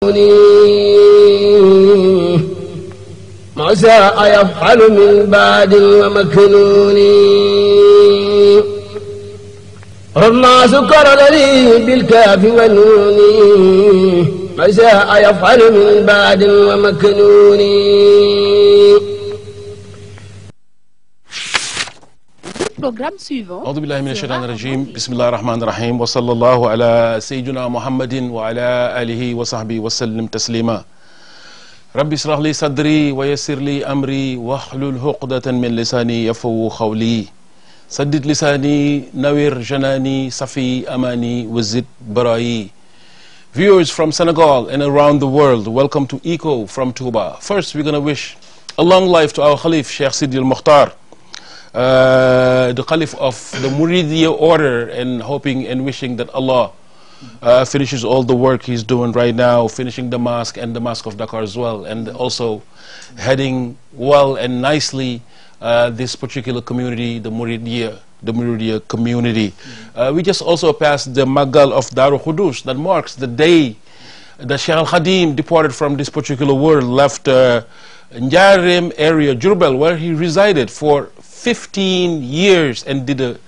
ما شاء يفعل من بعد ومكنون ربما سكر لي بالكاف والنون ما شاء يفعل من بعد ومكنون. Programme suivant. أعوذ بالله من الشيطان الرجيم بسم الله الرحمن الرحيم وصلى الله على سيدنا محمد وعلى آله وصحبه وسلم تسليما. ربي اشرح لي صدري ويسر لي أمري واحلل عقدة من لساني يفقهوا قولي سدد لساني نوّر جناني صفي أماني وزد برائي. Viewers from Senegal and around the world, welcome to Echo from TOUBA. First, we're going to wish a long life to our Khalif, Sheikh Sidi al-Mukhtar, the Caliph of the Muridiya order, and hoping and wishing that Allah finishes all the work he's doing right now, finishing the mosque and the Mosque of Dakar as well, and also heading well and nicely this particular community, the Muridiya community. We just also passed the Magal of Darul Khudus, that marks the day that Sheikh al-Khadim departed from this particular world, left Njarem area, Jurbel, where he resided for 15 years and did a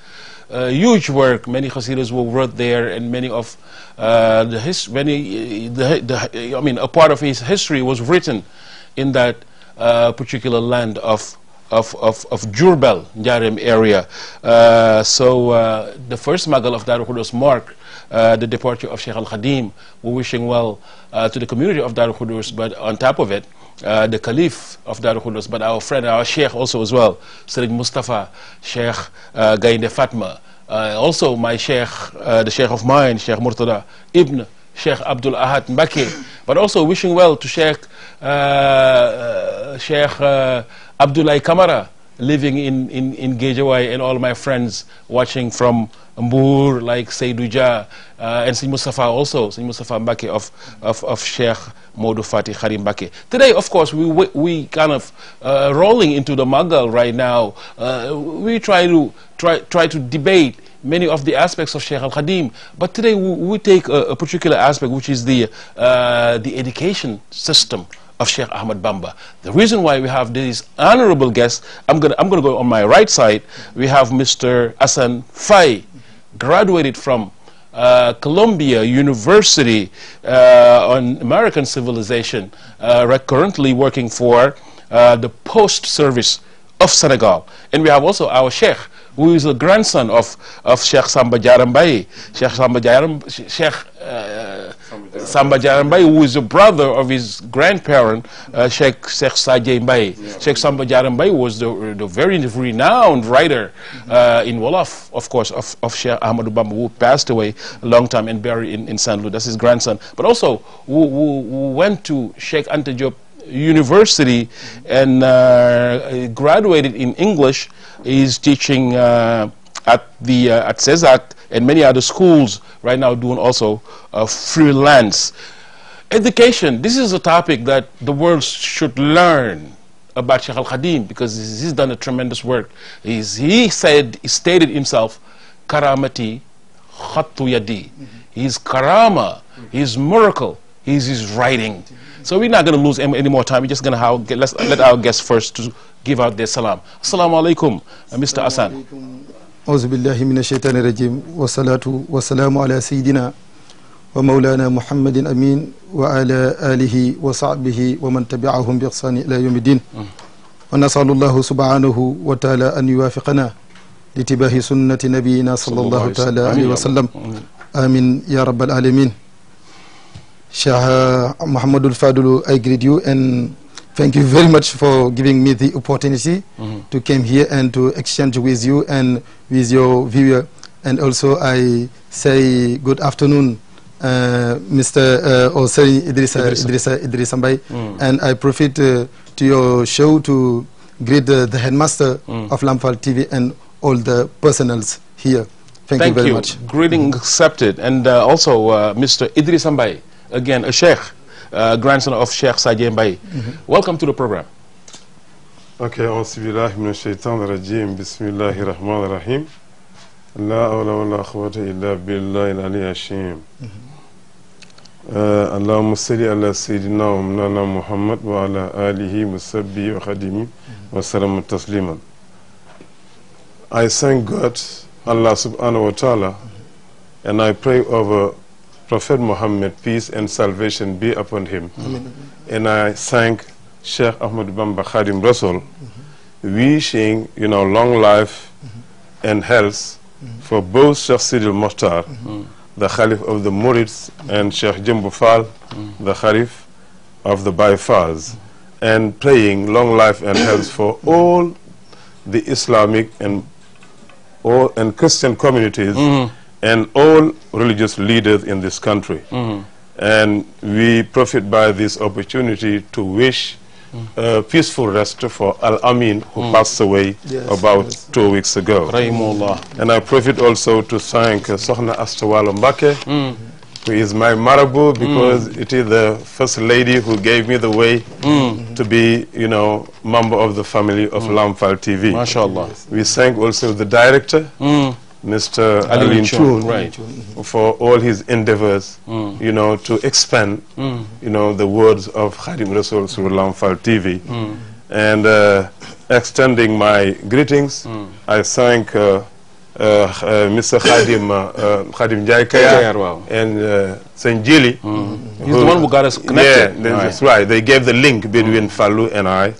huge work. Many Hasidas were wrote there, and many of a part of his history was written in that particular land of Jurbel, Njarem area. So the first Magal of Darul Khudus mark the departure of Sheikh al-Khadim. We're wishing well to the community of Darul Khudus, but on top of it, the Caliph of Darul Khudus, but our friend, our Sheikh also as well, Sayyid Mustafa, Sheikh GAYE Fatma, also my Sheikh, the Sheikh of mine, Sheikh Murtada Ibn Sheikh Abdul Ahad Mbake, but also wishing well to Sheikh Abdullah Kamara, living in Gejawai, and all my friends watching from Mbour, like Seyduja, and Sayyid Mustafa also, Sayyid Mustafa Mbake of Sheikh Modou Fatih Kharim Mbake. Today, of course, we kind of rolling into the Magal right now. We try to debate many of the aspects of Sheikh al-Khadim, but today we take a particular aspect, which is the education system of Sheikh Ahmad Bamba. The reason why we have these honorable guests, I'm gonna go on my right side. We have Mr. S.Fallou, graduated from Columbia University on American Civilization, currently working for the Post Service of Senegal. And we have also our Sheikh, who is a grandson of Sheikh Samba Jarambaye, Samba Jarambaye, who is a brother of his grandparent, Sheikh Sajay Mbaye. Yeah. Sheikh Samba Jarambaye was the very renowned writer in Wolof, of course, of Sheikh Ahmadou Bamba, who passed away a long time and buried in St. Louis. That's his grandson. But also, who went to Sheikh Anta Diop University and graduated in English. He's teaching at CESAC and many other schools right now, doing also freelance. Education, this is a topic that the world should learn about Sheikh al-Khadim, because he's done a tremendous work. He stated himself, karamati khattu yadi. His karama, his miracle, his writing. So we're not going to lose any more time. We're just going to let our guests first to give out their salam. Assalamu alaikum, Mr. Hassan. أعوذ بالله من الشيطان الرجيم والصلاة والسلام على سيدنا ومولانا محمد أمين وعلى آله وصحبه ومن تبعهم بإحسان إلى يوم الدين ونسأل الله سبحانه وتعالى أن يوافقنا لاتباع سنة نبينا صلى الله تعالى عليه وسلم آمين يا رب العالمين. Sheikh Muhammad al-Fadlu, I greet you and thank you very much for giving me the opportunity to come here and to exchange with you and with your viewer. And also I say good afternoon, Mr. Osei Idrissa Mbaye, and I profit to your show to greet the headmaster of Lamfal TV and all the personals here. Thank you very much. Greeting accepted. And also Mr. Idrissa Mbaye, again a sheikh, grandson of Sheikh Sajay Mbaye. Welcome to the program. Okay, auzubillahi minash shaitanir rajim, bismillahir rahmanir rahim. La hawla wa la quwwata illa billahil aliyyil azim. اللهم صل على سيدنا ومولانا محمد وعلى آله وصحبه وخدمه وسلم تسليما. I thank God, Allah subhanahu wa ta'ala, and I pray over Prophet Muhammad, peace and salvation be upon him. And I thank Sheikh Ahmad Bamba Khadim Rassul, wishing, long life and health for both Sheikh Sidil Mokhtar, the Khalif of the Murids, and Sheikh Jumbo Fall, the Khalif of the Baye Falls, and praying long life and health for all the Islamic and Christian communities and all religious leaders in this country. And we profit by this opportunity to wish a peaceful rest for Al-Amin, who passed away about 2 weeks ago. And I profit also to thank Sokhna Astawala Mbake, who is my marabout, because it is the first lady who gave me the way to be, member of the family of Lamfal TV. MashaAllah. We thank also the director, Mr. Alin Chun, for all his endeavors, to expand, the words of Khadim Rassul through Lamfal TV. And extending my greetings, I thank Mr. Khadim Jaikaya and Senjili. He's the one who got us connected. Yeah, that's right. They gave the link between Fallou and I.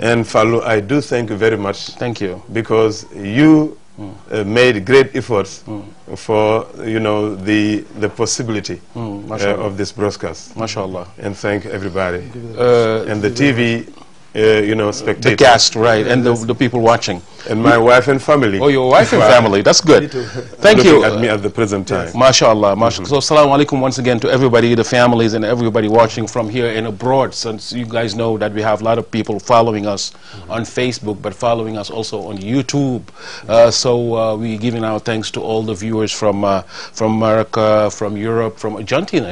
And Fallou, I do thank you very much. Thank you. Because you made great efforts for the possibility of this broadcast. MashaAllah. And thank everybody and the TV spectators. The cast, right, and the people watching. And my wife and family. Oh, your wife and family, that's good. Thank you. At me at the present time. MashaAllah, MashaAllah. So, assalamu alaikum once again to everybody, the families and everybody watching from here and abroad, since you guys know that we have a lot of people following us on Facebook, but following us also on YouTube. So we're giving our thanks to all the viewers from America, from Europe, from Argentina.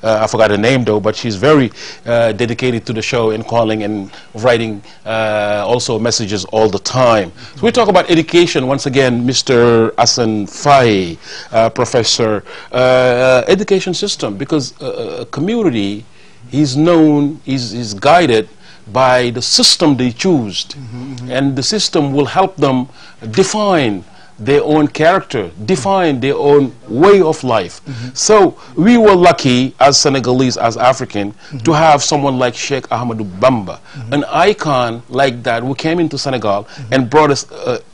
I forgot her name though, but she's very dedicated to the show and calling and writing also messages all the time. So we talk about education once again. Mr. Hassan Faye, professor, education system, because a community is known, is guided by the system they choose, and the system will help them define their own character, define their own way of life. So we were lucky as Senegalese, as African, to have someone like Sheikh Ahmadou Bamba, an icon like that, who came into Senegal and brought us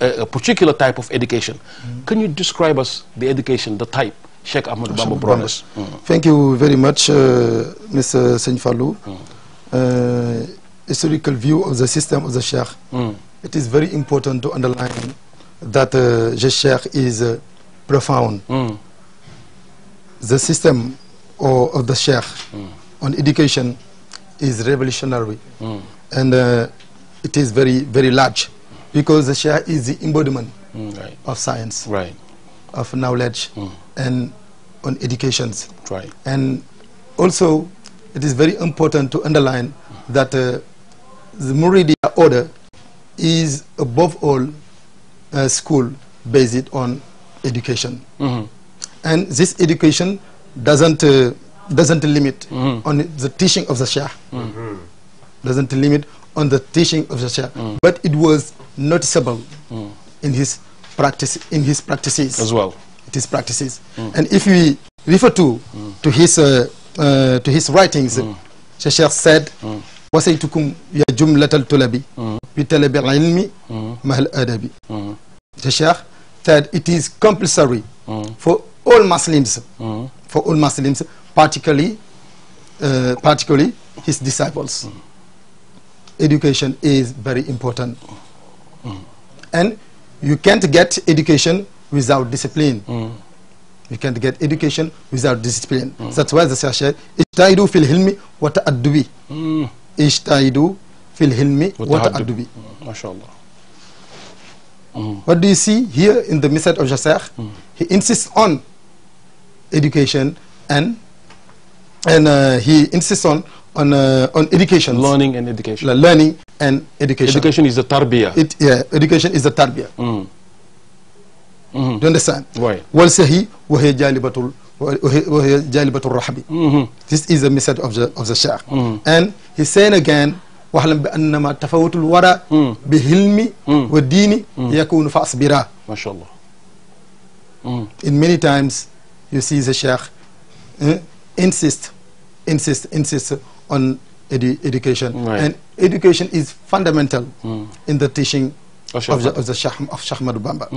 a particular type of education. Can you describe us the education, the type Sheikh Ahmadou Bamba brought us? Thank you very much, Mr. S.Fallou. Historical view of the system of the Sheikh. It is very important to underline that the Sheikh is profound. The system of the Sheikh on education is revolutionary, and it is very, very large, because the Sheikh is the embodiment of science, of knowledge, and on educations. And also, it is very important to underline that the Muridiya order is above all school based on education, and this education doesn't limit on the teaching of the Sheikh, doesn't limit on the teaching of the Sheikh, but it was noticeable in his practices as well. It is practices, and if we refer to his writings, the Sheikh said, "Wasaytukum ya jumlatal tulabi bi talabil ilmi mahal adabi." The Sheikh said it is compulsory for all Muslims, particularly his disciples. Education is very important, and you can't get education without discipline. You can't get education without discipline. That's why the Sheikh said, "Ijtahidu fil hilmi wa ta'addubi." Ijtahidu fil hilmi wa ta'addubi. MashaAllah. What do you see here in the message of the Sheikh? He insists on education, and he insists on education, learning and education. Learning and education. Education is the tarbiyah. Education is the tarbiyah. Do you understand? Right. Walsahi wa hiya jalibatul وهي جالبة الرحب. This is the message of the Shaykh. And he's saying again واعلم بأنما تفاوت الورى بهلم والدين يكون فاصبرا. ما شاء الله. In many times you see the Shaykh insist on education, right. and education is fundamental in the teaching of Shaykh Ahmadu Bamba.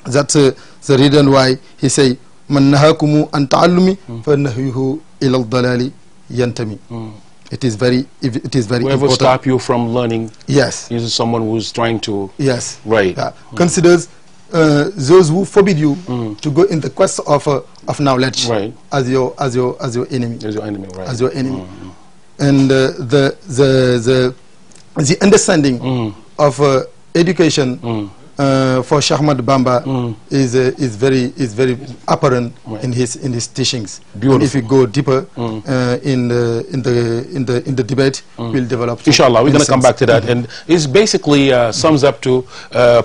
That's the reason why he say man nahakumu an ta'allumi fa nahyuhu ila al-dalali yantami. It is very whoever important. stop you from learning, yes, is someone who's trying to, yes, right, considers those who forbid you to go in the quest of knowledge, right, as your enemy, right, as your enemy. And the understanding of education for Shaykh Ahmadu Bamba is very apparent, right, in his teachings. Beautiful. And if we go deeper in the debate, we'll develop. Inshallah, we're going to come back to that. And it basically sums up to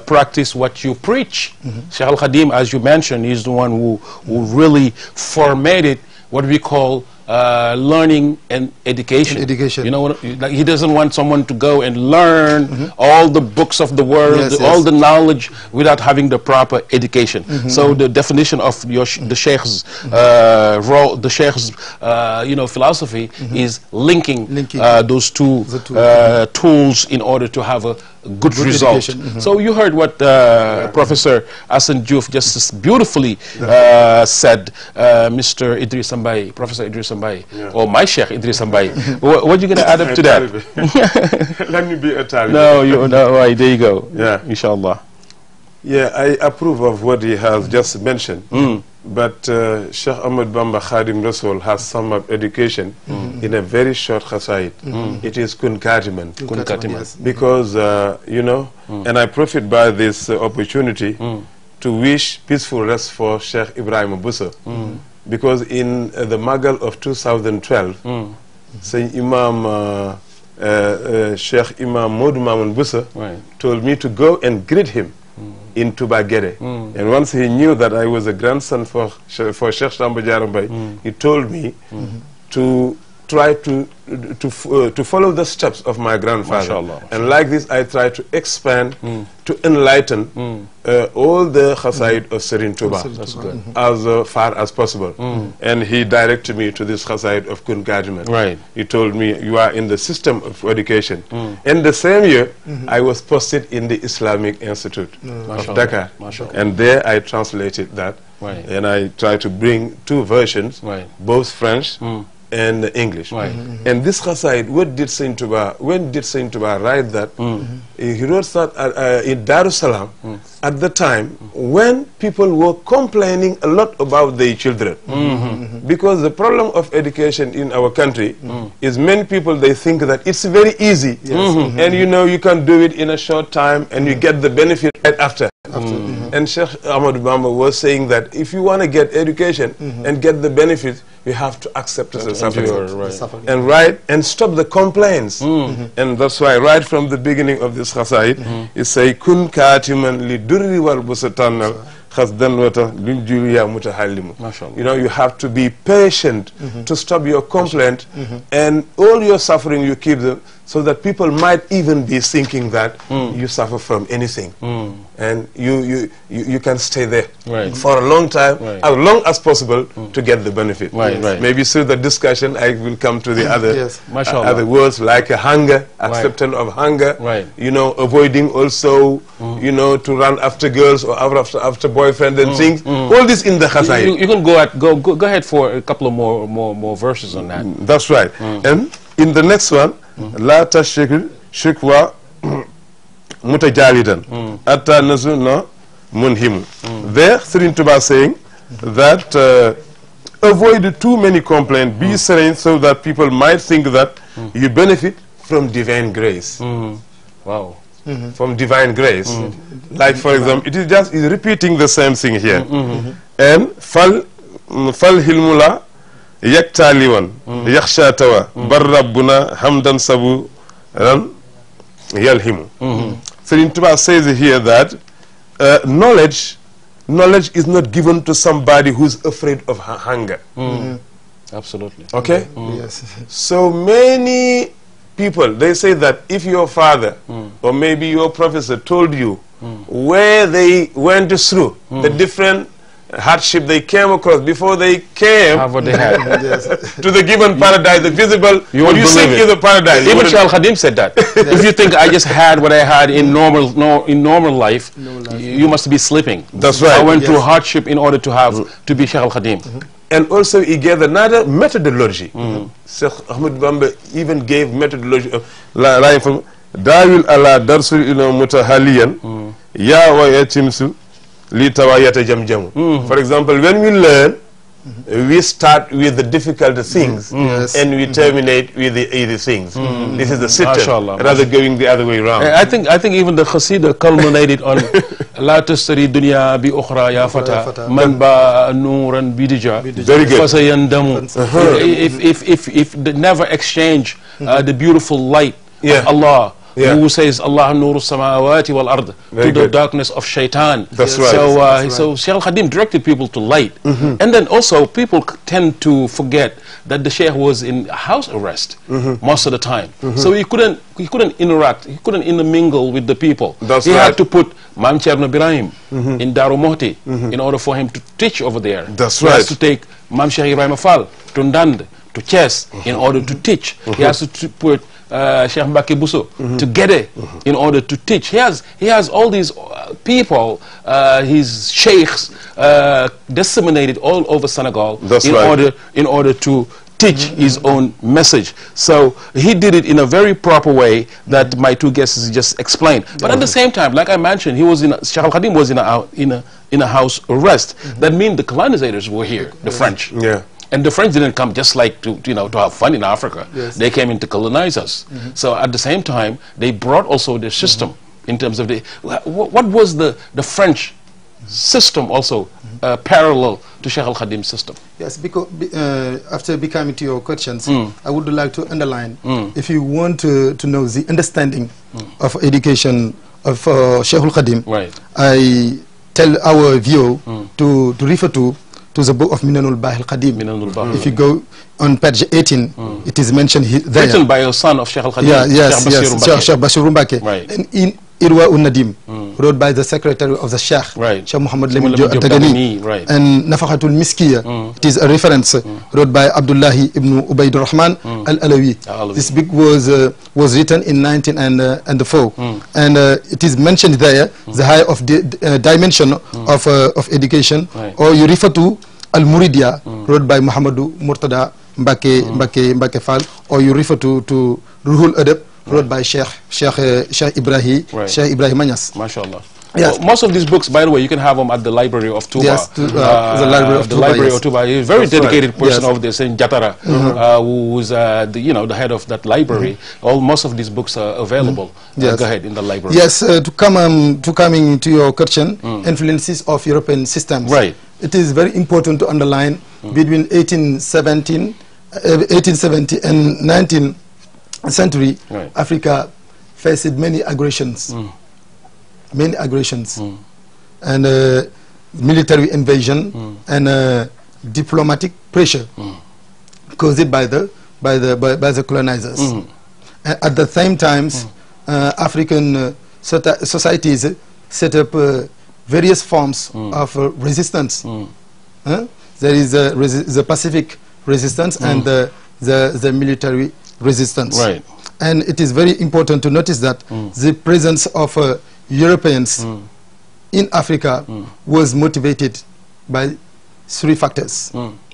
practice what you preach. Shaykh al-Khadim, as you mentioned, is the one who really formatted what we call learning and education. You know, like he doesn't want someone to go and learn all the books of the world, all the knowledge, without having the proper education. So the definition of the Sheikh's role, the Sheikh's philosophy is linking those two tools in order to have a good result. So you heard what Professor Hassan Diouf just beautifully said, Mr. Idris Mbaye, Professor Idris Mbaye, or my Sheikh Idris Mbaye. What are you going to add up to that? Let me be a talib. No, right, there you go. Yeah, inshallah. Yeah, I approve of what he has just mentioned. But Sheikh Ahmad Bamba Khadim Rassul has summed up education in a very short khasaid. It is kun katiman. Yes. Because, and I profit by this opportunity to wish peaceful rest for Sheikh Ibrahim Busso. Because in the Magal of 2012, Sayyid Imam, Sheikh Imam Modou Mamoun Busso told me to go and greet him in TOUBA GAYE. And once he knew that I was a grandson for Sheikh Samba Diarra, he told me to try to follow the steps of my grandfather. And like this, I try to expand, to enlighten all the khasaid of Serin TOUBA as far as possible. And he directed me to this khasaid of Kun Kadiman. Right. He told me, you are in the system of education. In the same year, I was posted in the Islamic Institute of Dakar. And there I translated that. And I tried to bring two versions, both French and English. And this khasaid, when did Saint TOUBA write that? He wrote that in Darussalam at the time when people were complaining a lot about their children. Because the problem of education in our country is many people, they think that it's very easy. And you can do it in a short time and you get the benefit right after. And Sheikh Ahmadu Bamba was saying that if you want to get education and get the benefit, you have to accept the suffering. And right and stop the complaints. And that's why right from the beginning of this khasaid, it say kun katiman li durri wal busatannal khasdan wata linjuliya mutahallimu. You have to be patient to stop your complaint and all your suffering you keep them, so that people might even be thinking that you suffer from anything. And you can stay there for a long time, as long as possible, to get the benefit. Maybe through the discussion I will come to the other words, like a hunger, acceptance of hunger, avoiding also, to run after girls or after boyfriend and things. All this in the khasaid. You can go ahead for a couple of more verses on that. That's right. And in the next one, La tashkil shikwa mutajalidan atta nazuna munhim. There, Serin TOUBA saying that avoid too many complaints, be serene, so that people might think that you benefit from divine grace. Wow. From divine grace. Like for example, it is just repeating the same thing here. And fal hilmula yaktaliwan yakhsha tawa barrabbuna hamdan sabu yalhimu. Serin TOUBA says here that knowledge knowledge is not given to somebody who's afraid of hunger. Absolutely. Okay? Yes. So many people, they say that if your father or maybe your professor told you where they went through, the different hardship they came across before they came What they had. to the given paradise, the visible, what you think is the paradise. Even Shaykh Al-Khadim said that. If you think I just had what I had in normal life, you must be sleeping. That's right. I went through hardship in order to be Shaykh Al-Khadim. And also he gave another methodology. Sheikh Ahmed Bamba even gave methodology of like from Dawil ala darsul ila mutahaliyan ya wa yatimsu li tawayata jamjamu. For example, when we learn, we start with the difficult things and we terminate with the easy things. This is the system, rather going the other way around. I think even the Qasida culminated on La tastari dunya bi ukhra ya fata man ba nuran bidija. Very good. If they never exchange the beautiful light of Allah, who says Allah nuru samawati wal ard, to the darkness of shaitan. That's right. So Shaykh Al-Khadim directed people to light. And then also people tend to forget that the Shaykh was in house arrest most of the time. So he couldn't interact, he couldn't intermingle with the people. He had to put Mam Cherno Birahim in Daru Mohti in order for him to teach over there. That's he has to take Mam Sheikh Ibrahim Fall to Ndand, to Chess, in order to teach. He has to put Sheikh Mbaki Busso to Gede in order to teach. He has all these people, his sheikhs disseminated all over Senegal in order to teach his own message. So he did it in a very proper way that my two guests just explained. But at the same time, like I mentioned, Shaykh Al-Khadim was in a house arrest. That means the colonizers were here, the French. And the French didn't come just like to have fun in Africa. They came in to colonize us. So at the same time, they brought also their system in terms of what was the French system also parallel to Shaykh Al-Khadim's system? Yes, because after becoming to your questions, I would like to underline, if you want to know the understanding of education of Shaykh Al-Khadim, I tell our viewer to refer to the book of Minanul Bahil Qadim. If you go on page 18, it is mentioned there. Written by a son of Shaykh Al-Khadim. Sheikh Bashir Mbake. And in Irwa Nadim, wrote by the secretary of the Sheikh, Sheikh Muhammad Lamin Tagani. And Nafakhatul Miskiya, it is a reference wrote by Abdullahi ibn Ubaidur Rahman al-Alawi. This book was written in 1904. And it is mentioned there, the high of dimension of education, or you refer to Al-Muridiya, wrote by Muhammadu Murtada Mbake Fall, or you refer to Ruhul Adab, wrote by Sheikh Ibrahim Anyas. MashaAllah. Well, most of these books, by the way, you can have them at the library of TOUBA. Yes, the library of TOUBA. He's a very dedicated person over there, saying Jatara, who's the head of that library. Most of these books are available. Go ahead in the library. Yes, to coming to your question, influences of European systems. It is very important to underline between 1870 and 19th century, Africa faced many aggressions. And military invasion and diplomatic pressure caused by the colonizers. And at the same time, African societies set up various forms of resistance. There is the Pacific resistance and the military resistance. And it is very important to notice that the presence of Europeans in Africa was motivated by three factors.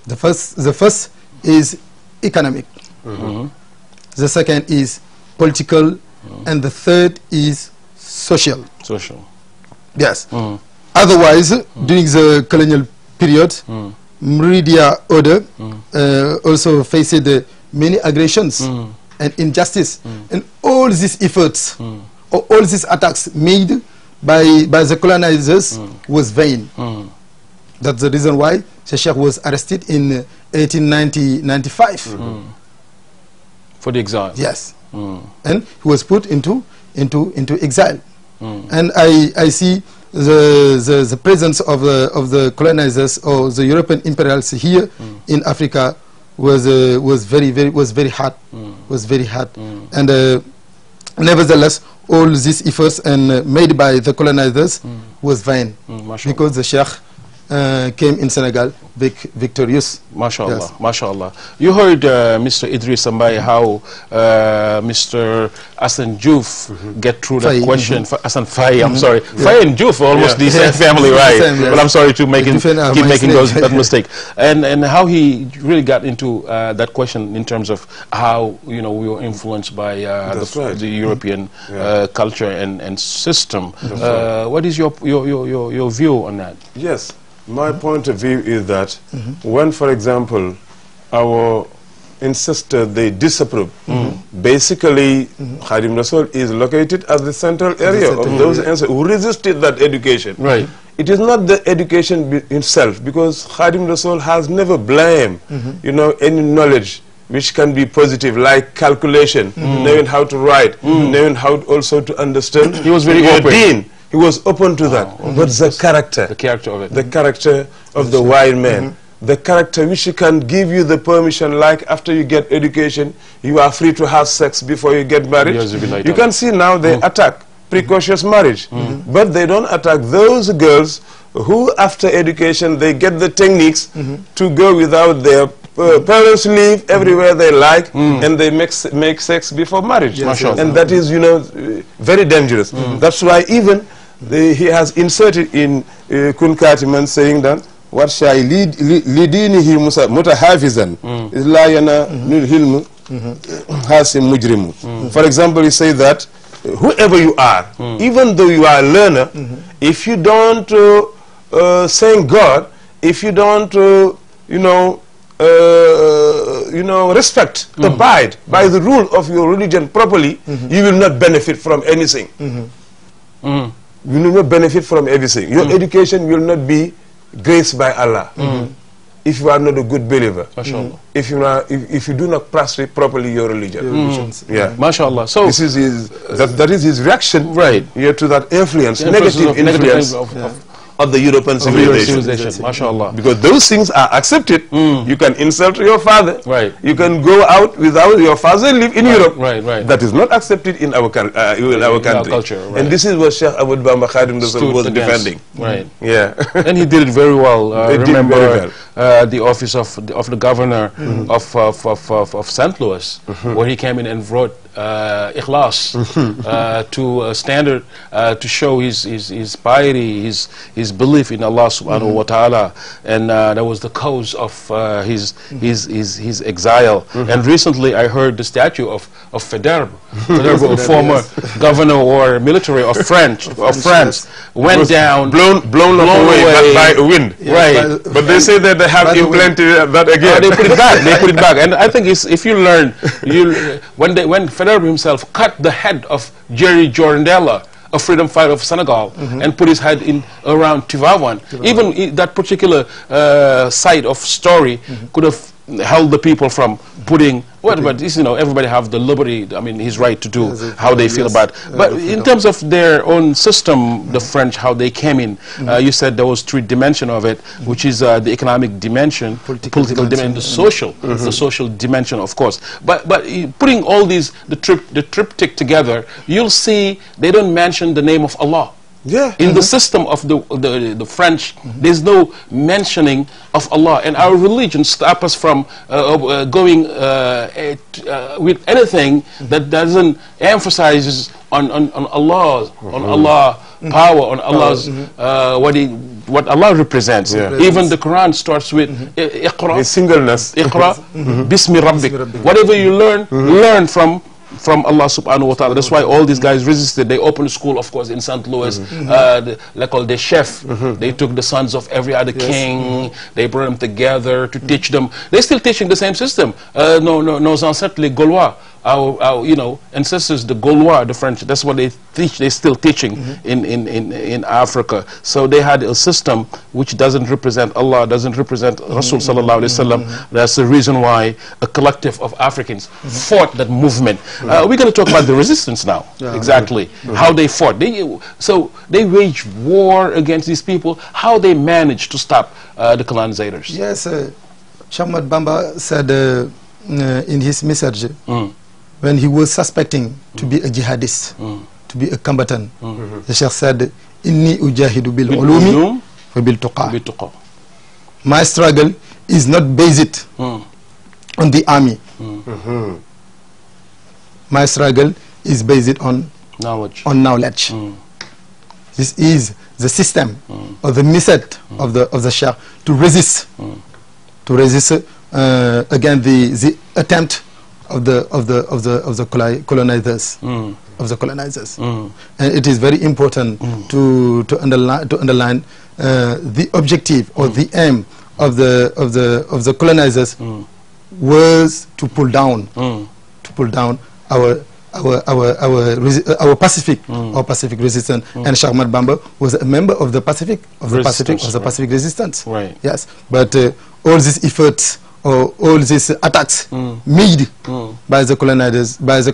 The first is economic. The second is political, and the third is social. Yes. Otherwise, during the colonial period, Muridia order also faced many aggressions and injustice, and all these efforts, or all these attacks made by the colonizers was vain. That's the reason why the Sheikh was arrested in 1895 for the exile. Yes, and he was put into exile. And I see the presence of the colonizers or the European imperials here in Africa was very hard, and nevertheless all these efforts made by the colonizers was vain, because the Sheikh came in Senegal victorious. MashaAllah, Yes. MashaAllah. You heard Mr. Idris Ambaye how Mr. Hassan Diouf get through that Faye, question. Hassan Faye, I'm sorry. Faye and Diouf are almost the same family, right? Same, yes. But I'm sorry to keep Different, making my that mistake. And how he really got into that question in terms of how we were influenced by the European culture and system. What is your view on that? Yes. My point of view is that when, for example, our ancestors, they disapprove, basically, Khadim Rassul is located at the central area of those ancestors who resisted that education. Right. It is not the education itself, because Khadim Rassul has never blamed, any knowledge which can be positive, like calculation, knowing how to write, knowing how also to understand. He was very open. He was open to that, but the character of it, the character of the wild man, the character which can give you the permission, like after you get education, you are free to have sex before you get married. You can see now they attack precocious marriage, but they don't attack those girls who after education they get the techniques to go without their parents leave everywhere they like, and they make sex before marriage. And that is, very dangerous. That's why even he has inserted in Kun Katiman saying that what shall lidinihi mutahafizan la yana hilmu hasim mujrimu. For example, he says that whoever you are, even though you are a learner, if you don't thank God, if you don't respect, abide by the rule of your religion properly, you will not benefit from anything. You will not benefit from everything. Your education will not be graced by Allah if you are not a good believer. If you do not practice properly your religion. Yeah. MashaAllah. So this is that is his reaction, right? To that influence, negative influence of the European civilization. MashaAllah. Because those things are accepted. You can insult your father. Right. You can go out without your father live in Europe. Right. That is not accepted in our country. Culture, right. And this is what Sheikh Abu Bamba Khadim Rassul was defending. Right. Yeah. And he did it very well. Remember very well. The office of the governor of St. Louis, where he came in and wrote Ikhlas to a standard to show his piety, his belief in Allah subhanahu wa ta'ala, and that was the cause of his exile. And recently I heard the statue of Federer, a former governor or military of France, went down, blown away by a wind. Right. But they say that they have implanted that again. They put it back. They put it back. And I think if you learn, when Federer himself cut the head of Jerry Jorandella, a freedom fighter of Senegal, and put his head in around Tivaouane. Even that particular side of story could have held the people from putting. But everybody have the liberty. I mean, his right to do how they feel about. But in terms of their own system, the French, how they came in, you said there was 3 dimensions of it, which is the economic dimension, political dimension, the social dimension, of course. But putting all these the triptych together, you'll see they don't mention the name of Allah. Yeah. In the system of the French, there's no mentioning of Allah, and our religion stops us from going with anything that doesn't emphasize on Allah, power, on Allah's what Allah represents. Even the Quran starts with Iqra, the singleness. Iqra, Bismi Rabbik. Whatever you learn from Allah subhanahu wa ta'ala. That's why all these guys resisted. They opened a school, of course, in St. Louis, called the chef. They took the sons of every other king, they brought them together to teach them. They're still teaching the same system. Nos ancêtres, les Gaulois, our you know, ancestors, the Gaulois, the French, that's what they teach, they're still teaching in Africa. So they had a system which doesn't represent Allah, doesn't represent Rassul sallallahu alaihi wasallam. That's the reason why a collective of Africans fought that movement. We're going to talk about the resistance now, exactly, how they fought. So they waged war against these people, how they managed to stop the colonizers. Yes, Cheikh Ahmad Bamba said in his message, when he was suspecting to be a jihadist, to be a combatant, the Sheikh said, Inni ujahidu bil ulumi wa bil tuqa. My struggle is not based on the army. My struggle is based on knowledge. This is the system or the method of the Sheikh to resist against the attempt of the colonizers. And it is very important to underline the objective or the aim of the colonizers was to pull down our Pacific resistance, and Cheikh Ahmad Bamba was a member of the Pacific resistance. Right. Yes, but all these efforts or all these attacks made by the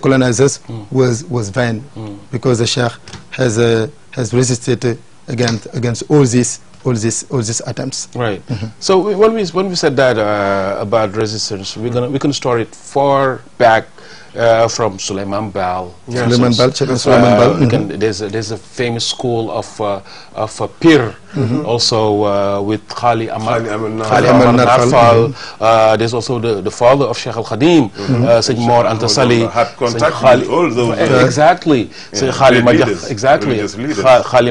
colonizers was vain, because the Sheikh has resisted against all these attempts. Right. So when we said that about resistance, we're gonna start it far back. From Suleiman Bal. Suleiman Bal. There's a famous school of Pir, also with Khali Amar Narfal. There's also the father of Sheikh Al-Khadim, Sheikh Mor Antasali. Had contact with all those. Exactly. Khali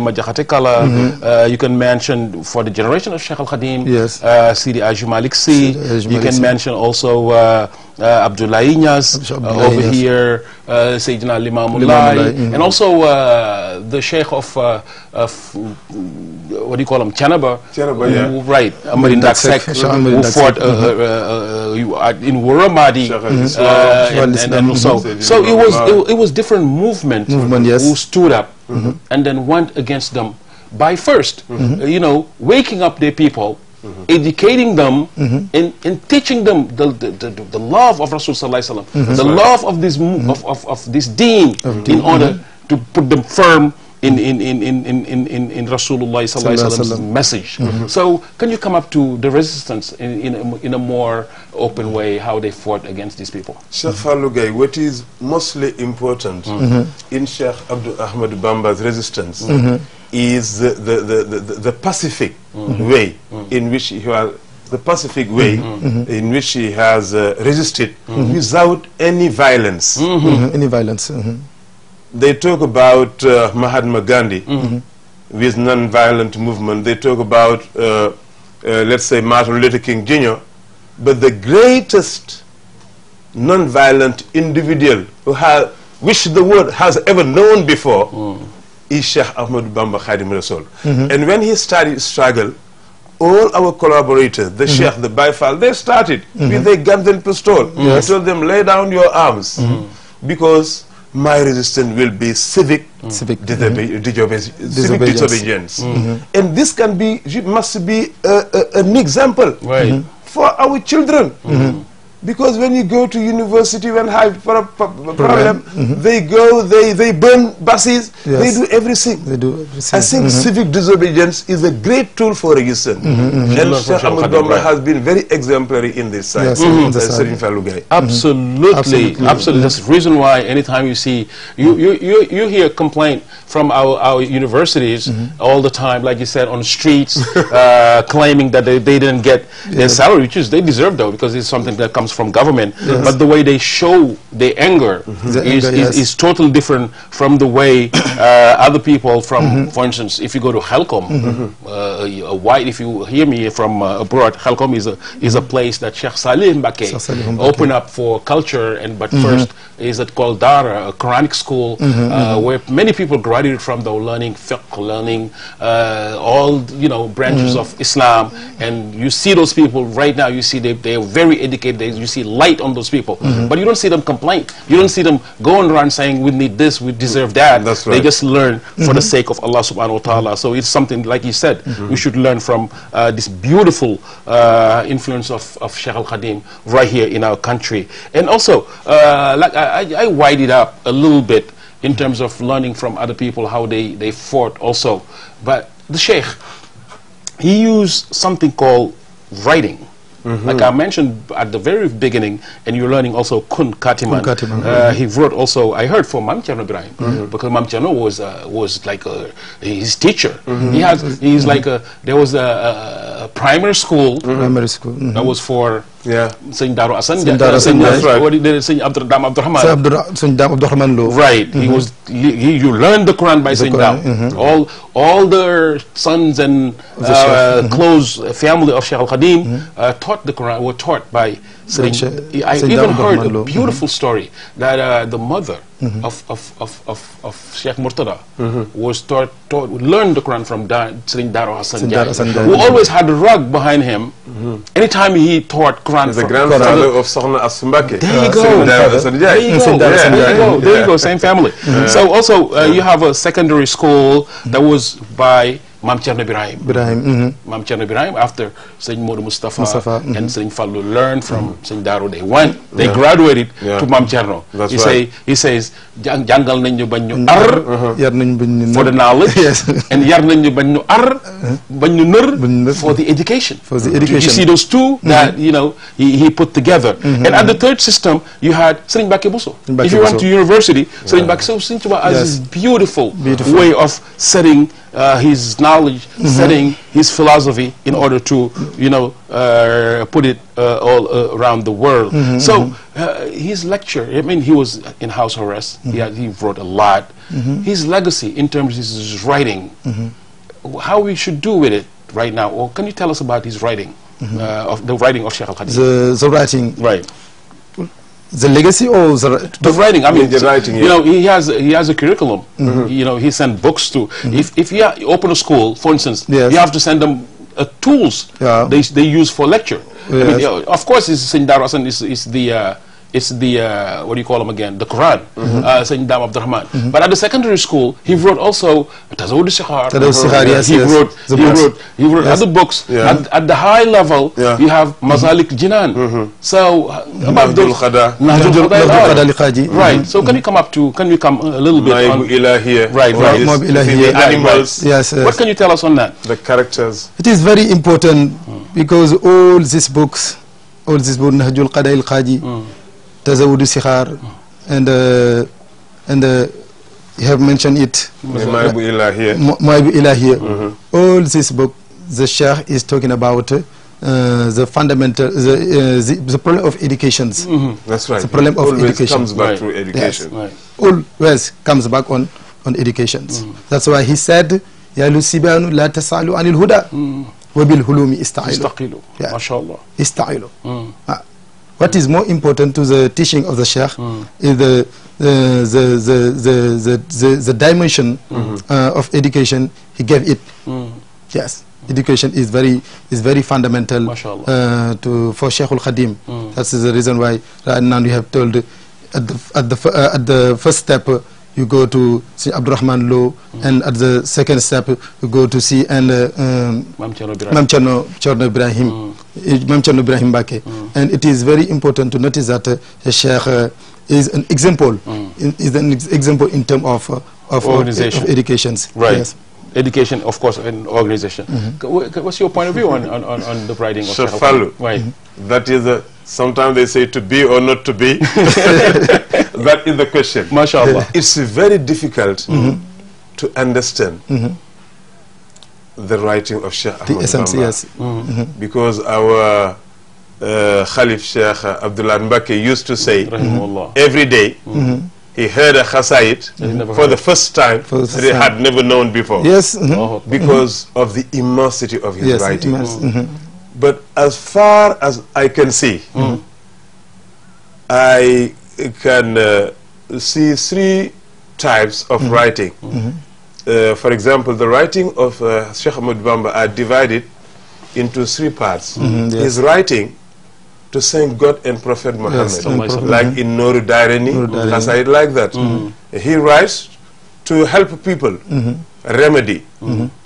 Majakhate Kala. You can mention for the generation of Sheikh Al-Khadim, Sidi Ajou Malik Si. You can mention also Abdullah Inyas over here, Sayyidina Limamullah, and also the Sheikh of what do you call him, Chanaba, right, Amarin Daksek, who fought in Wuramadi, and so it was different movement who stood up and then went against them by first, you know, waking up their people, educating them and teaching them the love of Rassul sallallahu alaihi wasallam, the love of this of this deen, in order to put them firm in Rasulullah sallallahu alaihi wasallam's message. So can you come up to the resistance in a more open way, how they fought against these people? S.Fallou Gaye, what is mostly important in Sheikh Abdul Ahmad Bamba's resistance is the pacific way in which he has in which he has resisted without any violence. They talk about Mahatma Gandhi with non-violent movement. They talk about let's say Martin Luther King Jr. But the greatest non-violent individual which the world has ever known before is Sheikh Ahmad Bamba Qadimul Rassul. And when he started struggle, all our collaborators, the Sheikh, the Baifal, they started with their guns and pistols. He told them, lay down your arms, because my resistance will be civic disobedience. And this must be an example for our children. Because when you go to university, when have a problem, they go, they burn buses, they do everything. I think civic disobedience is a great tool for resistance. And Sheikh Ahmad Bamba has been very exemplary in this side. Absolutely, absolutely. That's the reason why anytime you see, you hear complaint from our universities all the time, like you said, on the streets, claiming that they didn't get their salary, which is they deserve though, because it's something that comes from government, but the way they show their anger is totally different from the way other people from, for instance, if you go to Helcom, if you hear me from abroad, Helcom is a place that Sheikh Salih Mbake opened up for culture, but first is it called Dara, a Quranic school, where many people graduated from, though, learning fiqh, learning all branches of Islam, and you see those people right now. You see they are very educated. They're You see light on those people, but you don't see them complain. You don't see them going around saying we need this, we deserve that. That's right. They just learn for the sake of Allah subhanahu wa ta'ala. So it's something, like you said, we should learn from this beautiful influence of Sheikh Al-Khadim right here in our country. And also, like I wide it up a little bit in terms of learning from other people how they fought also. But the Sheikh, he used something called writing. Like I mentioned at the very beginning, and you're learning also Kun Katiman. He wrote also, I heard from Mam Cherno Ibrahim, because Mam Cherno was like his teacher. He's like there was a primary school. That was for Sayyid Daru Asan. Sayyid Abdurrahman Lo. Right. You learned the Quran by Sayyid Daru. All the sons and close family of Sheikh Al-Khadim taught the Quran, were taught by Sayyid. I even heard a beautiful story that the mother of Sheikh Murtada was learned the Quran from Sayyid Daru Hassan Jai, who always had a rug behind him. Anytime he taught Quran, the grandfather of Sohna Asumbake. There you go. There you go. Same family. So also you have a secondary school that was by Mam Cherno Ibrahim. Mam Cherno Ibrahim, after Sayyid Modou Mustafa and S.Fallou learned from Sayyid Daru, they graduated to Mam Cherno. He says, jangal nañu bañ ñu ar for the knowledge, and yar nañu bañ ñu ar bañ ñu nër for the education. You see those two that he put together. And at the third system, you had Serigne Mbacké Bousso. If you went to university, Serigne Mbacké Bousso has this beautiful way of setting his knowledge, setting his philosophy in order to, put it all around the world. So his lecture, I mean, he was in house arrest. He wrote a lot. His legacy in terms of his writing, how we should do with it right now, or can you tell us about his writing, of the writing of Sheikh Al-Khadim? The writing, right? The legacy or the writing? I mean, the writing, he has a curriculum. He sent books to. If you open a school, for instance, you have to send them tools they use for lecture. I mean, of course, Sayyid Daru Hasan is the what do you call them again? The Quran, Sayyid Dam Abdurrahman. But at the secondary school, he wrote also Tazawud al-Sikhar. He wrote other books. At the high level, you have Mazalik Jinan. So about those right. So can you come a little bit on right. Animals. Yes. What can you tell us on that? The characters. It is very important because all these books, Nahjul Qada al-Qaji, Tazawud al-Sikhar, and you have mentioned it, Maibu Ilahiyya. All this book, the Sheikh is talking about the fundamental, the problem of educations. That's right. The problem of education comes back to education. Always comes back on educations. That's why he said, Ya lusibanu la tasalu anil huda. وَبِالْهُلُومِ إِسْتَعِلُوا. MashaAllah. Istailu. What is more important to the teaching of the Sheikh is the dimension of education he gave it. Yes, education is very fundamental for Sheikh Al-Khadim. That's the reason why right now we have told at the first step you go to see Abdurrahman Lo, and at the second step you go to see Mam Cherno Ibrahim Mbacké. And it is very important to notice that the Sheikh is an example, in terms of organization, of educations. Right. Yes. Education, of course, and organization. What's your point of view on the writing of S.Fallou? Right. That is sometimes they say to be or not to be. That is the question. MashaAllah. It's very difficult to understand the writing of Sheikh Ahmad essence, yes. Because our Khalif Sheikh Abdullah Mbacké used to say every day he heard a Khasaid for the first time that he had never known before. Yes. Because of the immensity of his writing. But as far as I can see, I can see three types of writing. For example, the writing of Sheikh Ahmad Bamba are divided into three parts. His writing to thank God and Prophet Muhammad. Yes, Like in Noru Dareni, Qasaid like that. He writes to help people remedy.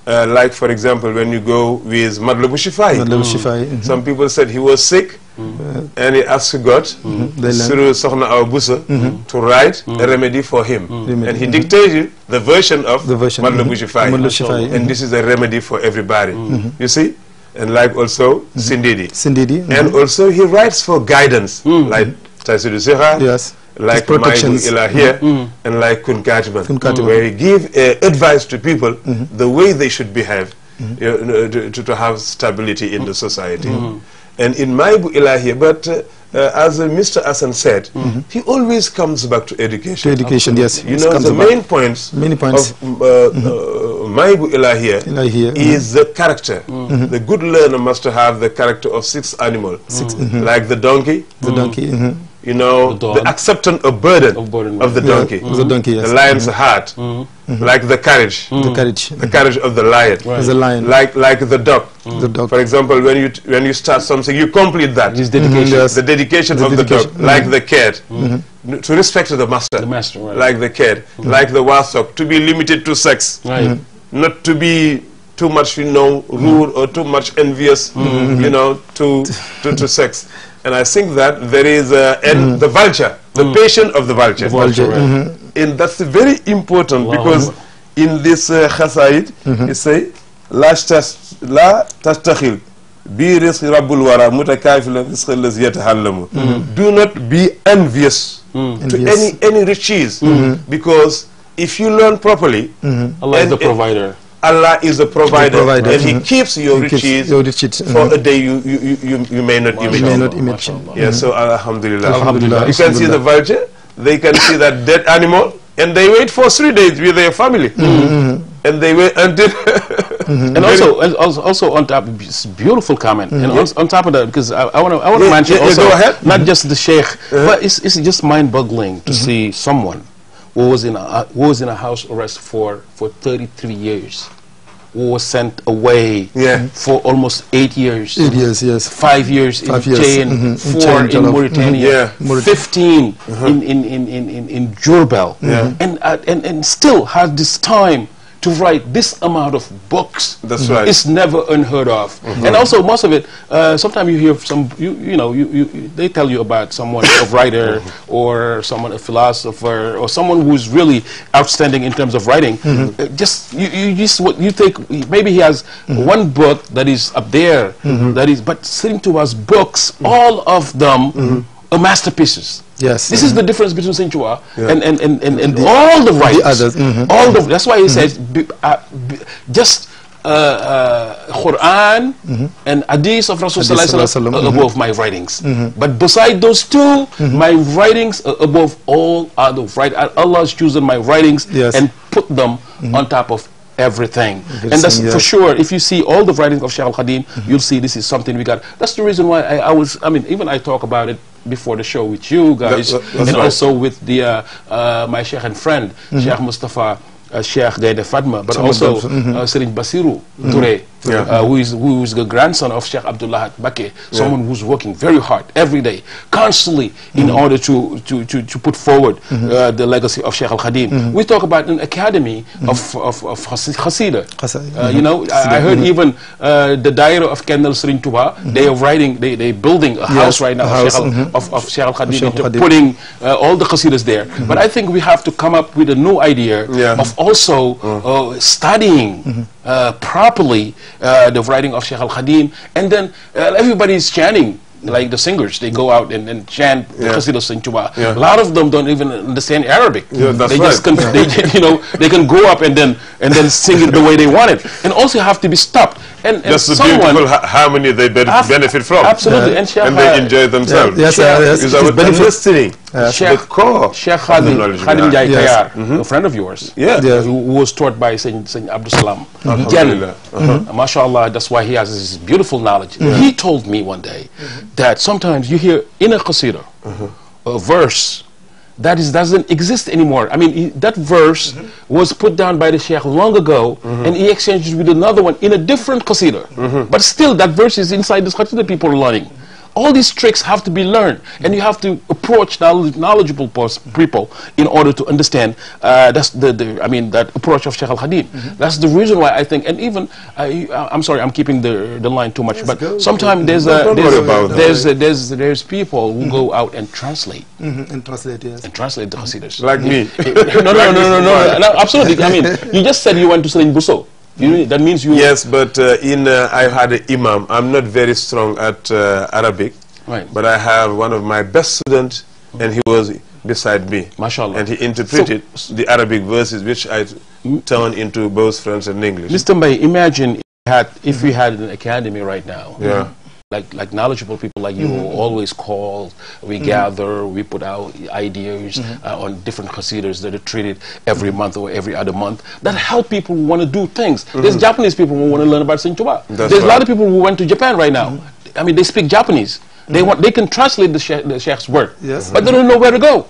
Like for example, when you go with Madlabu Shifai. Some people said he was sick and he asked God through Sokhna Awa Busa to write a remedy for him. And he dictated the version of Madlabu Shifai. And this is a remedy for everybody. You see? And like also Sindidi. And also he writes for guidance, like Taisidu Seha. Yes. Like Maibu Ilahia and like Kun Katiman, where he give advice to people the way they should behave to have stability in the society. And in Maibu Ilahia, but as Mr. Asan said, he always comes back to education. To education, yes. You know, the main points of Maibu Ilahia is the character. The good learner must have the character of 6 animals, like the donkey. You know, the acceptance of burden of the donkey, the lion's heart, like the courage, the courage of the lion, like the dog. For example, when you start something, you complete that. His dedication, the dedication of the dog, like the cat, to respect the master, like the cat, like the wasok, to be limited to sex, not to be too much, you know, rude or too much envious, you know, to sex. And I think that there is and the vulture, the patient of the vulture. And that's very important because in this khasaid, you say, La tastakhil bi rizqi rabbul wara mutakafila rizqi allazi yatahallamu. Do not be envious to any riches, because if you learn properly, Allah is the provider. Allah is the provider, and He keeps your riches for a day you may not imagine. Yeah, so Alhamdulillah. You can see the vulture, they can see that dead animal, and they wait for 3 days with their family. And they wait until... And also on top of this beautiful comment, and on top of that, because I want to mention also, not just the Sheikh, but it's just mind-boggling to see someone who was in a house arrest for 33 years, who was sent away for almost 8 years. 8 years, yes. 5 years in Chain, 4 in Mauritania, 15 in Jurbel, and still had this time to write this amount of books. That's right. It's never unheard of. And also most of it, sometimes you hear some, they tell you about someone, a writer, or someone, a philosopher, or someone who's really outstanding in terms of writing. You think maybe he has one book that is up there, but sitting to us books, all of them are masterpieces. Yes, this is the difference between Sinchua and all the writers. That's why he says just Quran and Hadith of Rassul are above my writings. But beside those two, my writings are above all other writings. Allah has chosen my writings and put them on top of everything. And that's for sure. If you see all the writings of Shaykh al-Qadim, you'll see this is something we got. That's the reason why I mean, even I talk about it before the show with you guys, and also with the my Sheikh and friend, Sheikh Mustafa, Sheikh Gaye Fatma, but also Serigne Basiru Touré, who is the grandson of Sheikh Abdullah Bakke, someone who's working very hard every day, constantly, in order to put forward the legacy of Sheikh al-Khadim. We talk about an academy of Khasida. You know, I heard even the Daira of Kendal Serigne Touba, they are writing, they're building a house right now of Sheikh al-Khadim, putting all the Khasidas there. But I think we have to come up with a new idea of also studying properly the writing of Sheikh al-Khadim, and then everybody is chanting, like the singers, they go out and chant Qasidas in Touba. A lot of them don't even understand Arabic. They just they can go up and then sing it the way they want it, and also have to be stopped. And that's the beautiful harmony they benefit from. Absolutely, and they enjoy themselves. Yes, because I was listening. Sheikh Khadim Jai Kayar, a friend of yours, who was taught by Saint Abdul Salam. MashaAllah, that's why he has this beautiful knowledge. He told me one day that sometimes you hear in a qasida a verse that doesn't exist anymore. I mean, that verse was put down by the Sheikh long ago, and he exchanged it with another one in a different qasida. But still, that verse is inside this qasida people are learning. all these tricks have to be learned, and you have to approach knowledgeable people in order to understand. That's that approach of Sheikh Al Khadim. That's the reason why I think, and even I'm sorry, I'm keeping the line too much, but sometimes there's people who go out and translate. And translate, yes. And translate the Hasidas. Like me. No, absolutely. I mean, you just said you went to Serigne Bousso. That means you... Yes, but I had an imam. I'm not very strong at Arabic, right. But I have one of my best students, and he was beside me. MashaAllah. And he interpreted the Arabic verses, which I turned into both French and English. Mr. Mbaye, imagine if we had an academy right now. Yeah. Like knowledgeable people like you always call, we gather, we put out ideas on different qasidas that are treated every month or every other month that help people who want to do things. There's Japanese people who want to learn about TOUBA. There's a lot of people who went to Japan right now. I mean, they speak Japanese. They can translate the Sheikh's work, but they don't know where to go.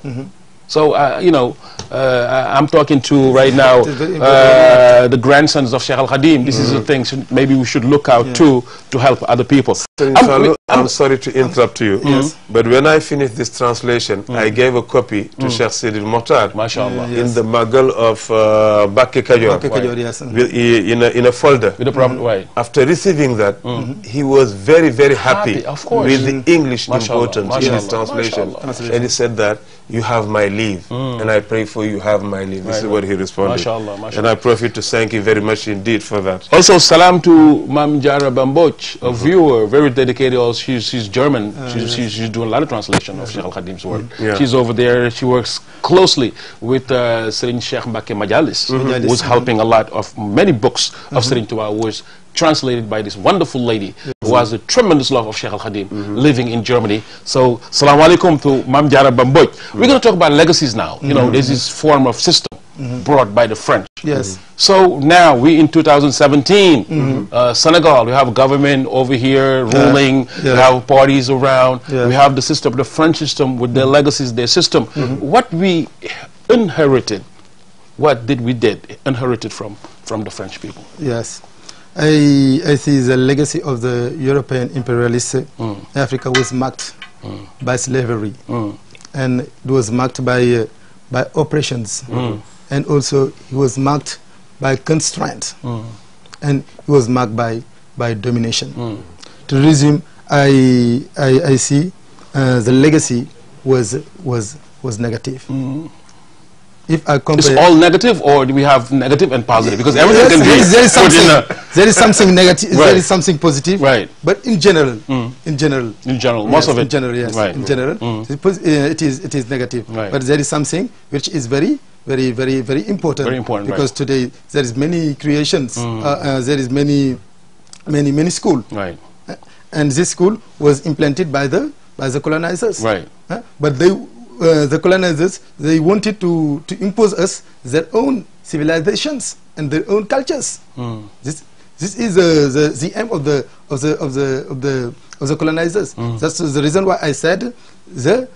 So, I'm talking to right now the grandsons of Sheikh Al Khadim. This is the thing maybe we should look out to help other people. I'm sorry to interrupt you, but when I finished this translation, I gave a copy to Sheikh Sidi Mokhtar in the Magal of Bakke Kajor, in a folder. With a proper way. After receiving that, he was very, very happy with the English importance in his translation. And he said that, you have my leave, and I pray for you have my leave. This is what he responded. MashaAllah. And I profit to thank you very much indeed for that. Also, salam to Mam Jara Bamboch, a viewer, very dedicated. Also, she's German. She's doing a lot of translation of Sheikh Al Khadim's work. She's over there. She works closely with Serigne Sheikh Mbacke Majalis, who's helping a lot of many books of Serigne Touba was translated by this wonderful lady who has a tremendous love of Sheikh Al Khadim, living in Germany. So, salam alaikum to Mam Jara Bamboch. We're going to talk about legacies now. You know, there's this form of system brought by the French. Yes. So now we in 2017, Senegal, we have a government over here ruling, we have parties around, we have the system, the French system with their legacies, their system. What we inherited, what did we inherited from the French people? Yes. I see the legacy of the European imperialists. Africa was marked by slavery, and it was marked by oppressions, and also it was marked by constraint, and it was marked by domination. To resume, I see the legacy was negative. If I compare, it's all negative, or do we have negative and positive? Because everything can be. There is something negative. There is something positive. Right. But in general, most of it. In general, yes. Right. In general, it is negative. Right. But there is something which is very important. Very important. Because today there is many creations. There is many school. Right. And this school was implanted by the colonizers. Right. But the colonizers, they wanted to impose us their own civilizations and their own cultures. This is the aim of the colonizers. That's the reason why I said the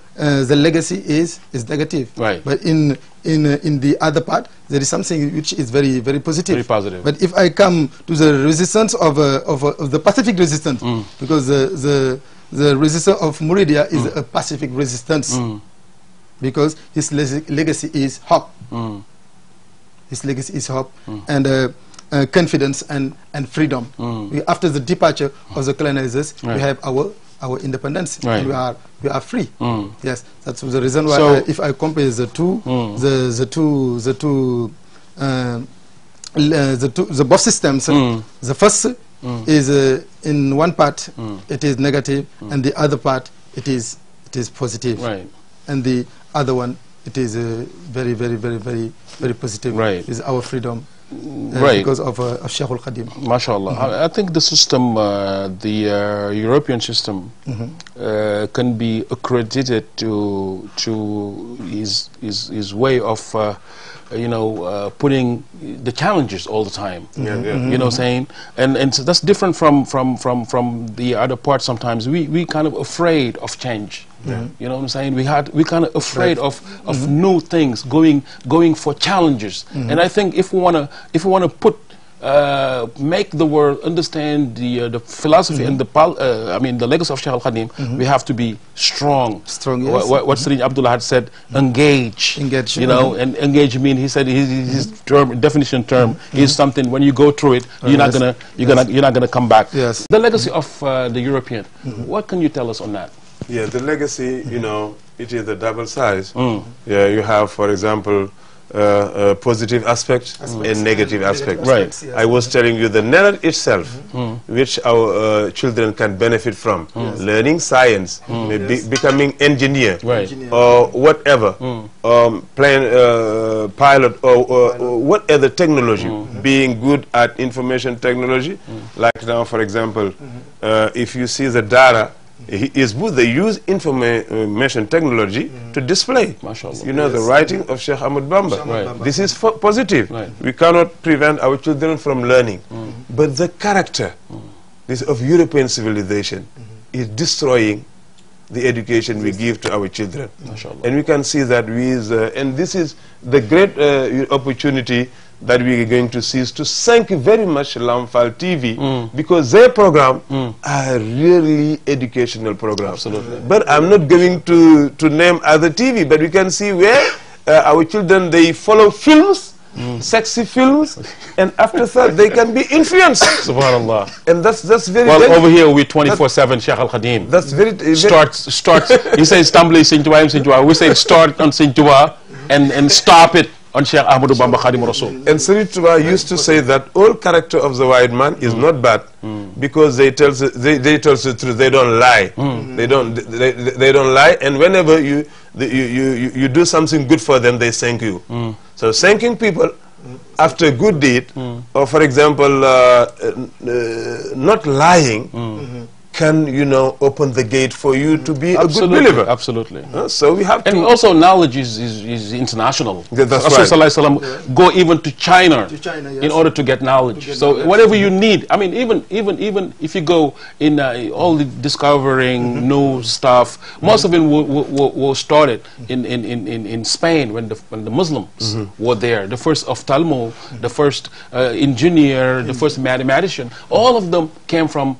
legacy is negative. Right. But in the other part, there is something which is very positive. Very positive. But if I come to the resistance of the Pacific resistance, because the resistance of Muridia is a Pacific resistance. Because his legacy is hope. His legacy is hope and confidence and freedom. After the departure of the colonizers, we have our independence, and we are free. Yes, that's the reason why if I compare the both systems, the first is in one part it is negative, and the other part it is positive. Right. And the other one, it is very positive. Right. Is our freedom, because of Sheikh Al Khadim. MashaAllah. I think the system, the European system, can be accredited to his way of putting the challenges all the time. You know what I'm saying? And so that's different from the other part. Sometimes we kind of afraid of change. You know what I'm saying? We kind of afraid of new things, going for challenges. And I think if we wanna put make the world understand the philosophy and the legacy of Sheikh Al Khadim, we have to be strong. Strong, yes. What Sri Abdullah had said, engage. Engage. You know, and engage mean, he said his definition term is something when you go through it, you're not gonna come back. Yes. The legacy of the European. What can you tell us on that? Yeah, the legacy, you know, it is a double size. Yeah, you have, for example, positive aspect and negative aspect. Right. I was telling you the knowledge itself, which our children can benefit from, learning science, maybe becoming engineer, or whatever, pilot or whatever technology, being good at information technology. Like now, for example, if you see the data, is good. They use information technology to display. MashaAllah. You know, the writing of Sheikh Ahmad Bamba. This is positive. We cannot prevent our children from learning. But the character this of European civilization is destroying the education we give to our children. And we can see that and this is the great opportunity that we are going to seize to thank very much Lamfal TV because their program are really educational programs. Absolutely. But I'm not going to name other TV, but we can see where our children, they follow films, sexy films, and after that they can be influenced. Subhanallah. And that's very well, dangerous. over here we 24/7 Sheikh Al Khadim. That's very start. He says Stambli Sintua. We say start on Sintua and stop it on Sheikh Ahmadu Bamba Khadim Rassul. And Sri Tuba used to say that all character of the white man is not bad because they tell the truth. They don't lie. They don't lie. And whenever you do something good for them, they thank you. So thanking people after a good deed, or for example, not lying. Can, you know, open the gate for you to be a good believer. Absolutely. So we have to... And also knowledge is international. That's Rassul right. go even to China, yes, in order to get knowledge. So whatever you need, I mean, even if you go in all the discovering new stuff, most of it was started in Spain when the Muslims were there. The first Talmud, the first engineer, the first mathematician, all of them came from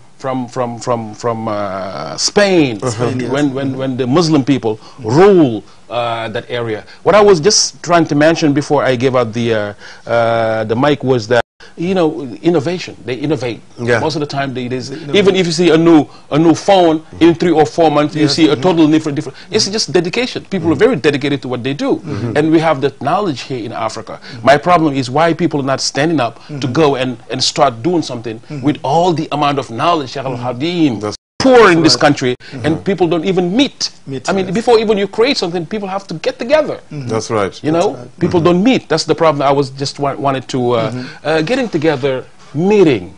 Spain, when the Muslim people rule that area. What I was just trying to mention before I gave out the mic was that, you know, innovation. They innovate. Most of the time, even if you see a new phone in 3 or 4 months, you see a totally different. It's just dedication. People are very dedicated to what they do, and we have that knowledge here in Africa. My problem is why people are not standing up to go and start doing something with all the amount of knowledge Sheikh Al Khadim poor in this country, and people don't even meet. I mean, before even you create something, people have to get together. That's right. You know, people don't meet. That's the problem. I was just wanted to getting together, meeting.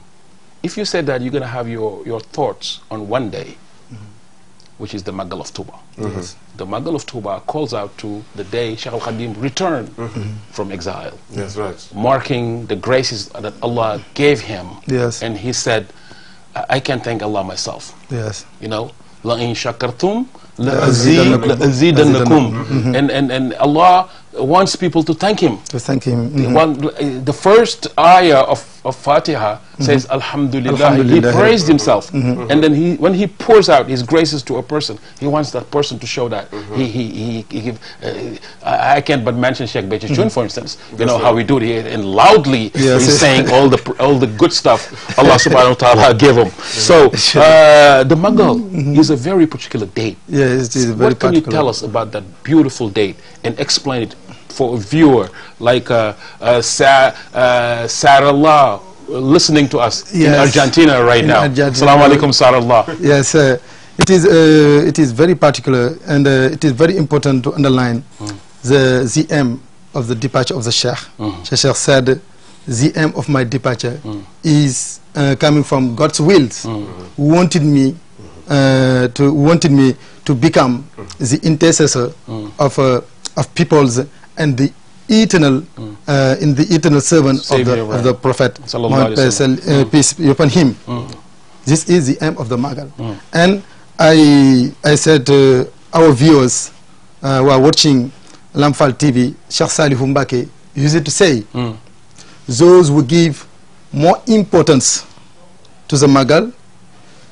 If you said that you're going to have your thoughts on one day, which is the Magal of TOUBA. The Magal of TOUBA calls out to the day Sheikh Al Khadim returned from exile. That's right. Marking the graces that Allah gave him. Yes. And he said, I can't thank Allah myself. Yes. You know, la in shakartum la azidannakum. And Allah wants people to thank him. To thank him. The first ayah of Fatiha says Alhamdulillah. He praised himself, and then when he pours out his graces to a person, he wants that person to show that he give. I can't but mention Sheikh Bechachun, for instance. You know how we do it here, and loudly he's saying all the good stuff Allah Subhanahu wa Taala gave him. So the Magal is a very particular date. Yes, it is very particular. What can you tell us about that beautiful date and explain it for a viewer like Sarallah listening to us in Argentina right now? Assalamu alaikum, Sarallah. Yes, it is very particular, and it is very important to underline the aim of the departure of the Sheikh. Sheikh said, the aim of my departure is coming from God's will, who wanted me to become the intercessor of peoples and the eternal in the eternal servant of the Prophet, peace be upon him. This is the aim of the Magal. And I said to our viewers who are watching Lamfal TV, Sheikh Salihu Mbake used to say, those who give more importance to the Magal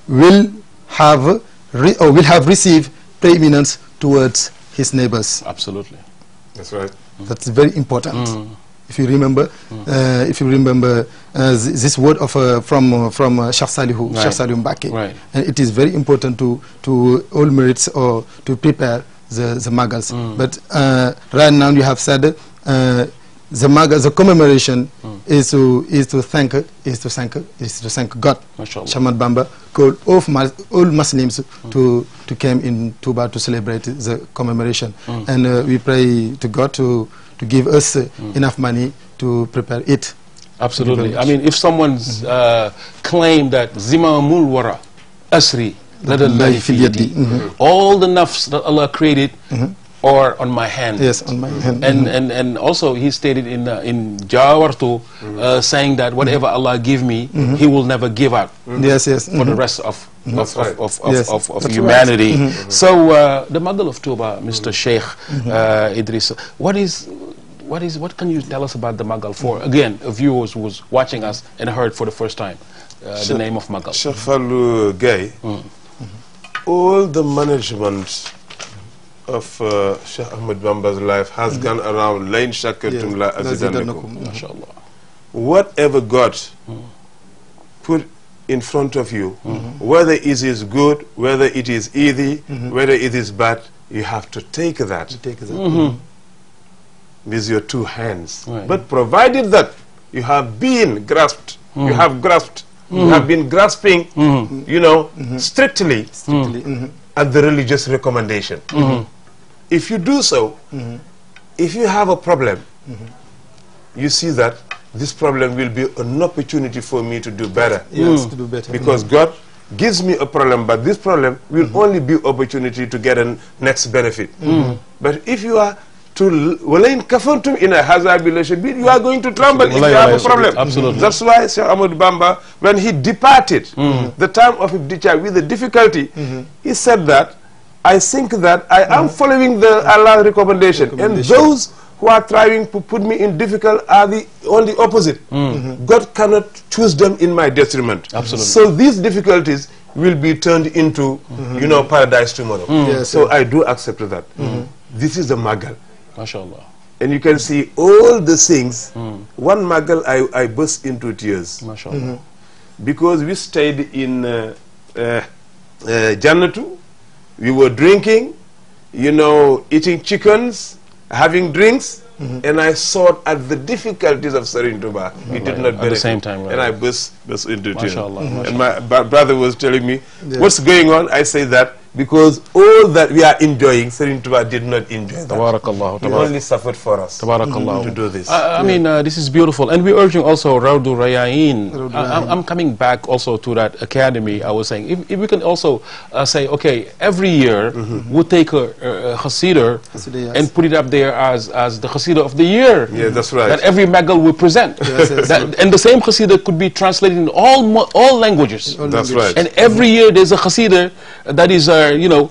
will have received preeminence towards his neighbors. Absolutely. That's right. That's very important. If you remember, this word of from Sheikh Salihu, Right. Sheikh Salihu Mbake, Right. and it is very important to all merits or to prepare the Magals. But right now you have said the Magal, the commemoration is to thank God. MashaAllah. Shaman Bamba called all Muslims to come in TOUBA to celebrate the commemoration, and we pray to God to give us enough money to prepare it. Absolutely. I mean, if someone's claim that Zimamul Wara Asri Ladallahi fi yadi, all the nafs that Allah created are on my hand. Yes, on my hand. And also he stated in Jawartu saying that whatever Allah give me, He will never give out Yes, yes. for the rest of Yes, of that's humanity. So the Magal of TOUBA, Mr. Sheikh Idris, what can you tell us about the Magal for, again, a viewer who's watching us and heard for the first time the name of Magal? S.Fallou GAYE, all the management of Sheikh Ahmed Bamba's life has gone around Lain Shakartum La Azidannakum. MashaAllah. Whatever God put in front of you, whether it is good, whether it is easy, whether it is bad, you have to take that with your two hands. Right. But provided that you have been grasped, you have grasped, you have been grasping, you know, strictly at the religious recommendation. If you do so, if you have a problem, you see that this problem will be an opportunity for me to do better. Yes, to do better. Because God gives me a problem, but this problem will only be opportunity to get a next benefit. But if you are to walain kafantum in a hazard relationship, you are going to tremble if you have a problem. Absolutely. That's why Sheikh Ahmed Bamba, when he departed, the time of his discharge with the difficulty, he said that, I think that I am following the Allah's recommendation, and those who are trying to put me in difficult are on the opposite. God cannot choose them in my detriment. Absolutely. So these difficulties will be turned into, you know, paradise tomorrow. Yes, so I do accept that. This is the Magal. MashaAllah. And you can see all the things. One Magal, I burst into tears. MashaAllah. Because we stayed in Jannatu. We were drinking, you know, eating chickens, having drinks, and I saw at the difficulties of Sarin TOUBA. We did not benefit. At the same time, right. And I burst into tears. MashaAllah. And my brother was telling me, what's going on? I say that because all that we are enjoying, Sarin TOUBA did not enjoy that. Tabarakallah. He only suffered for us Tabarakallah. to do this. I mean, this is beautiful. And we're urging also Rawdu Rayain. I'm coming back also to that academy. I was saying, if we can also say, okay, every year we'll take a Qasida and put it up there as the Qasida of the year. Yeah, that's right. That every Magal will present. And the same Qasida could be translated in all languages. That's right. And every year there's a Qasida that is, you know,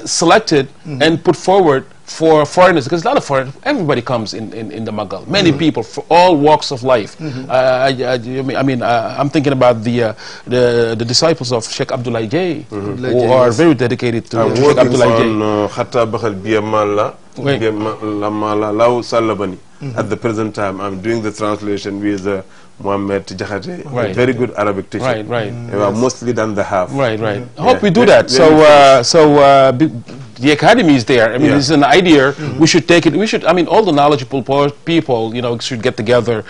selected and put forward for foreigners, because a lot of foreigners, everybody comes in the Magal. Many people for all walks of life. I mean, I'm thinking about the disciples of Sheikh Abdullah Jay, who are very dedicated to Sheikh Abdullah Jay. At the present time, I'm doing the translation with Mohammed Jakhate, Right. a very good Arabic teacher. Right, right. We are mostly done the half. Right, right. I hope we do Yeah. that. So, the academy is there. I mean, this is an idea. We should take it. We should. I mean, all the knowledgeable people, you know, should get together.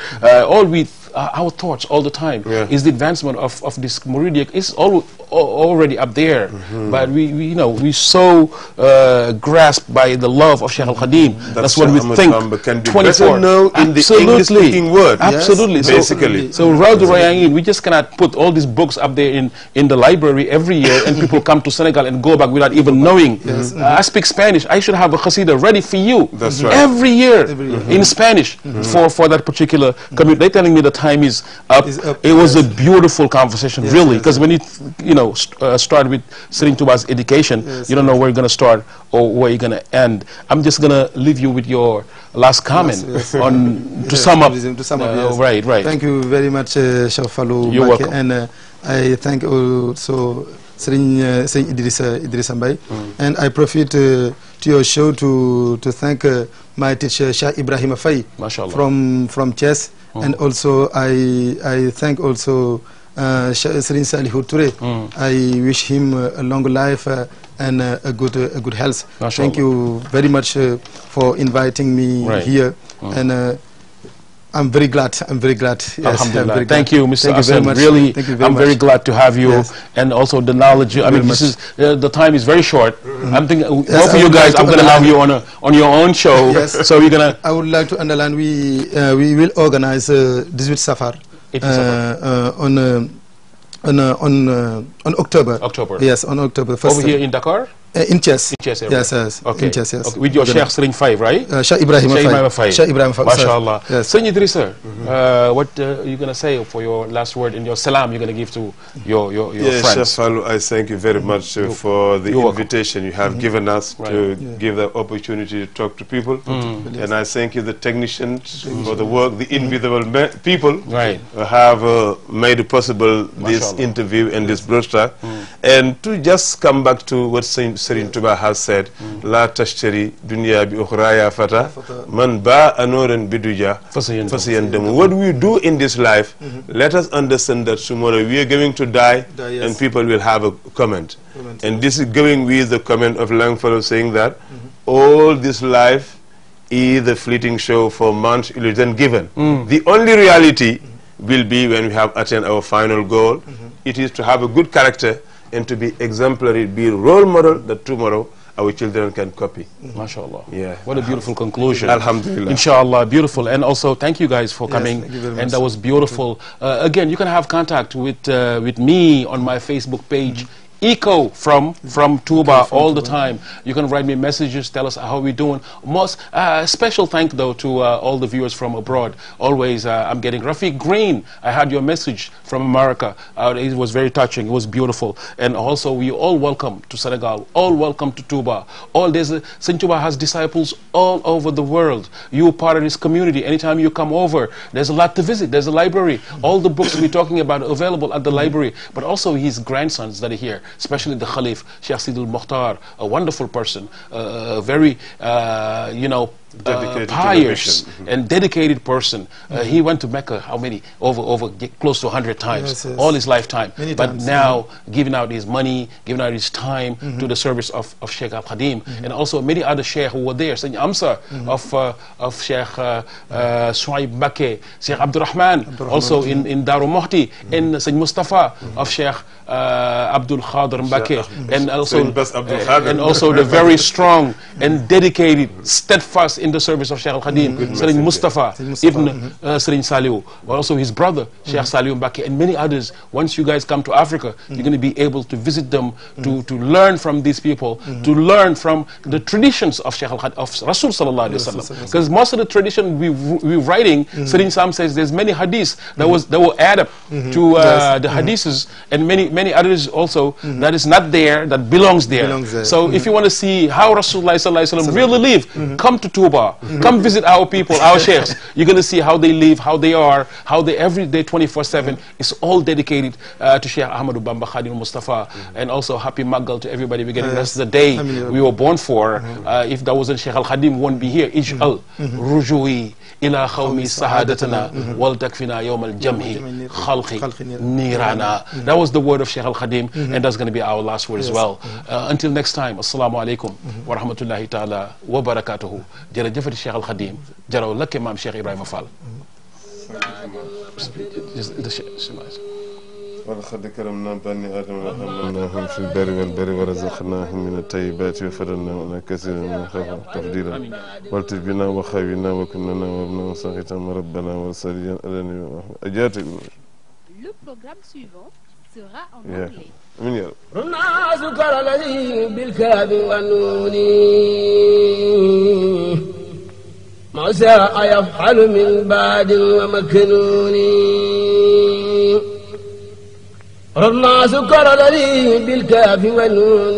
Our thoughts all the time is the advancement of this Muridic is already up there, but we so grasped by the love of Sheikh Al Khadim. That's what we think. 24. In the English-speaking word. Absolutely. Yes, basically. So Rawdu Rayain, we just cannot put all these books up there in the library every year, and people come to Senegal and go back without even knowing. I speak Spanish. I should have a Qasida ready for you. That's right. Every year in Spanish for that particular community. They're telling me the time is up. It was a beautiful conversation, really, because when you know, start with Serigne Touba's education. You don't know where you're going to start or where you're going to end. I'm just going to leave you with your last comment on to sum up. Right. Thank you very much, S.Fallou. You're welcome. And I thank also Serigne Idrissa Mbaye. And I profit to your show to thank my teacher Cheikh Ibrahima Faye from Thiès. And also I thank also Serigne Salihou Touré. I wish him a long life and a good health. Thank you very much for inviting me here. And I'm very glad. Yes, Alhamdulillah. Thank you, Mr. Hassan. Really, I'm very glad to have you, and also the knowledge. I mean, this is the time is very short. I'm thinking, both of you guys, I'm going to have you on your own show. Yes. So we're gonna. I would like to underline we will organize 18 Safar on October. Yes, on October 1st. Over here in Dakar. In Thiès. Yes. Okay. In Thiès, yes. Okay. With your Sheikh Serigne Faye, right? Sheikh Ibrahima Faye. Sheikh Ibrahima Faye. MashaAllah. Yes. Serigne Idrissa, what are you going to say for your last word and your salam you're going to give to your friends? Yes, Fallou, I thank you very much for the invitation you have given us to give the opportunity to talk to people. And I thank you, the technicians, for the work, the invisible people who have made possible this interview and this broadcast. And to just come back to what Serigne Touba has said, La tashtari dunya bi ukhraya fata man ba anoran biduja fasiyandam. What we do in this life, let us understand that tomorrow we are going to die, and people will have a comment. And this is going with the comment of Longfellow saying that all this life is a fleeting show for man's illusion given. The only reality will be when we have attained our final goal. It is to have a good character and to be exemplary, be a role model that tomorrow our children can copy. MashaAllah. Yeah. What a beautiful conclusion. Alhamdulillah. Inshallah, beautiful. And also, thank you guys for coming. And that was beautiful. Again, you can have contact with me on my Facebook page. Echo from TOUBA all the time. You can write me messages, tell us how we're doing. Most special thank though to all the viewers from abroad. Always I'm getting Rafiq Green. I had your message from America. It was very touching. It was beautiful. And also we all welcome to Senegal. All welcome to TOUBA. Serigne Touba has disciples all over the world. You are part of this community. Anytime you come over, there's a lot to visit. There's a library. All the books we're talking about are available at the library. But also his grandsons that are here, especially the Khalif, Sheikh Sidul Mukhtar, a wonderful person, very, pious and dedicated person. He went to Mecca, how many? Over close to 100 times, all his lifetime. But now giving out his money, giving out his time to the service of Sheikh Al-Qadim, and also many other Sheikh who were there. Sayyid Amsa of Sheikh Shuaib Bakke, Sheikh Abdurrahman, also in Daru Mohti, and Sayyid Mustafa of Sheikh Abdul Khadir Bakke, and also the very strong and dedicated, steadfast in the service of Sheikh Al-Qadim, Serigne Mustafa, Ibn Serigne Salihou, but also his brother, Sheikh Salihou Mbacké, and many others. Once you guys come to Africa, you're going to be able to visit them, to learn from these people, to learn from the traditions of Sheikh Al-Qadim, of Rassul sallallahu alaihi wasallam. Because most of the tradition we're writing, Serigne Sam says there's many hadiths that were added to the hadiths, and many others also that is not there, that belongs there. So if you want to see how Rasulullah sallallahu alaihi wasallam really live, come to TOUBA. Come visit our people, our sheikhs. You're going to see how they live, how they are, how they every day 24/7 is all dedicated to Sheikh Ahmadou Bamba Khadim Mustafa. And also happy Maggal to everybody. We're getting that's the day we were born for. If that wasn't Sheikh Al-Khadim, won't be here. Ij'al rujui ila khawmi sahadatana wal takfina yawm al-jamhi khalqi nirana. That was the word of Sheikh Al-Khadim, and that's going to be our last word as well. Until next time, assalamu alaikum wa rahmatullahi ta'ala wa barakatuhu. jërëjëfati Cheikh Al Khadim jaraw lakke maam Cheikh Ibrahima Fall. ولقد كرمنا بني آدم وحملناهم في البر والبر ورزقناهم من الطيبات وفضلناهم على كثير من خلق تفضيلا والتجبنا وخيرنا وكنا وابنا ساقطا ربنا وسليا أدني أجاتك. Le programme suivant sera en anglais. الناس كالذي بالكاد والنون ما شاء يفعل من بعد ومكنون ربنا سكر لي بالكاف والنون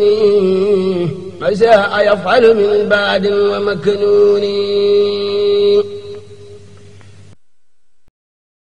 ما شاء يفعل من بعد ومكنون